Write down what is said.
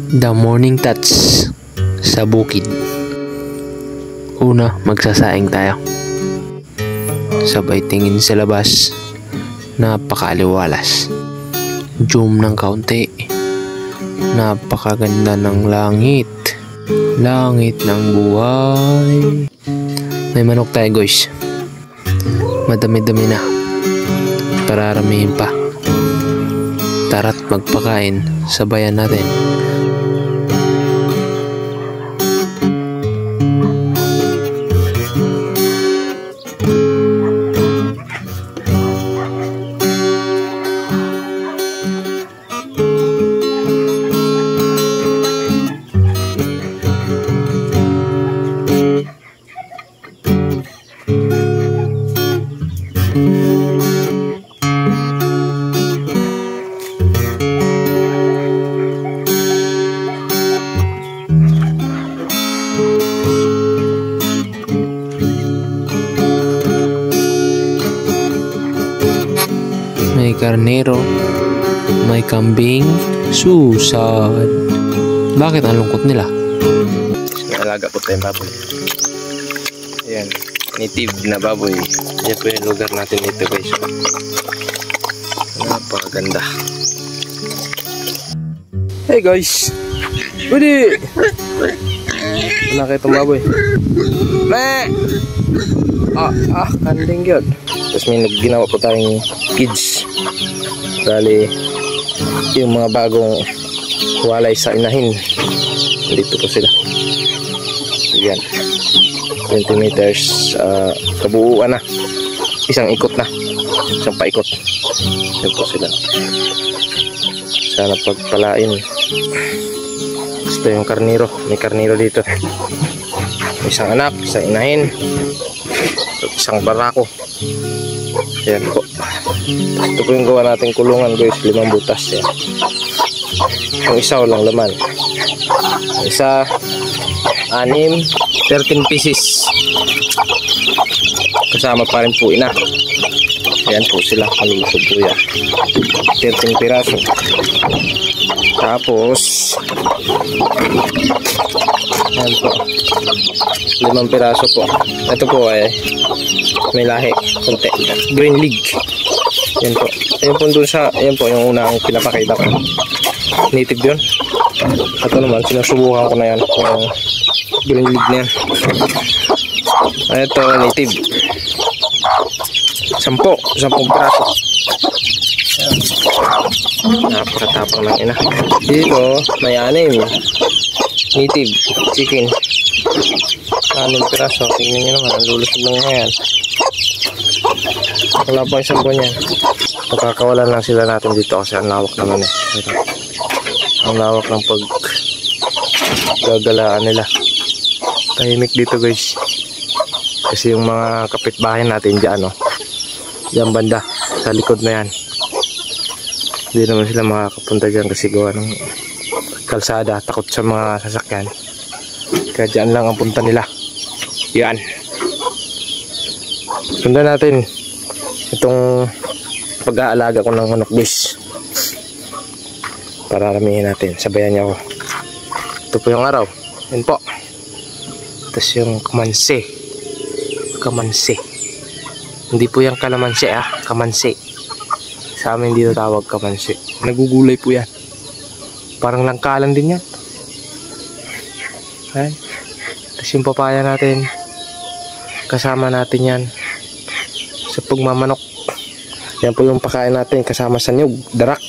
The morning touch sa bukid. Una, magsasaing tayo. Sabay tingin sa labas. Napakaliwalas. Zoom ng kaunti. Napakaganda ng langit. Langit ng buhay. May manok tayo, guys. Madami-dami na. Pararamihin pa. Tara't magpakain. Sabayan natin. May karnero, may kambing, susad. Bakit ang lungkot nila? Alaga po tayong baboy. Ayan, native na baboy. Yan po yung lugar natin dito, guys. Napakaganda. Hey guys! Pwede! Wala kayo itong baboy. Me! Kanding yun. Tapos may ginawa po tayong kids. Bali, yung mga bagong walay sa inahin. Dito po sila. Ayan. 20 meters kabuuan na. Isang ikot na. Isang paikot. Ayan po sila. Sana pagpalain. Gusto yung karniro. May karniro dito. Isang anak, isang inahin. Isang barako. Ayan po. Ito po yung gawa nating kulungan, guys. 5 butas. Yan. Yung isa walang laman. Yung isa 6, 13 pieces. Kasama pa rin po ina. Ayan po sila. Malusog po yan. 13 piraso. Tapos ayan po, 5 piraso po. Ito po ay may lahi konti, green league. Yan po. Ayun po dun sa, ayan po yung unang pinapakita ko. Native yun. Ito naman, sinusubukan ko na yan. Yung green league na yan. Ito, native. 10 piraso. Napakatapang ng ina. Dito, may 6. Native chicken. 6 piraso. Tingnan nyo naman, ang lulusog lang ngayon. Wala pa isang buwan yan. Makakawalan lang sila natin dito kasi ang lawak naman eh. Ang lawak ng paggagalaan nila. Tahimik dito, guys. Kasi yung mga kapitbahay natin dyan, no? Diyan banda, sa likod na yan. Hindi naman sila makakapunta dyan kasi gawa ng kalsada. Takot sa mga sasakyan. Kaya dyan lang ang punta nila. Yan. Sundan natin itong pag-aalaga ko ng manok, guys. Pararamihin natin. Sabayan niyo ako. Ito po yung araw. Yan po. Tapos yung kamansi. Kamansi. Hindi po yung kalamansi, kamansi. Sa amin dito tawag kamansi. Nagugulay po yan. Parang langkalan din yan. Ayan. Tapos yung papaya natin. Kasama natin yan sa pagmamanok. Yan po yung pakain natin kasama sa niyog, darak.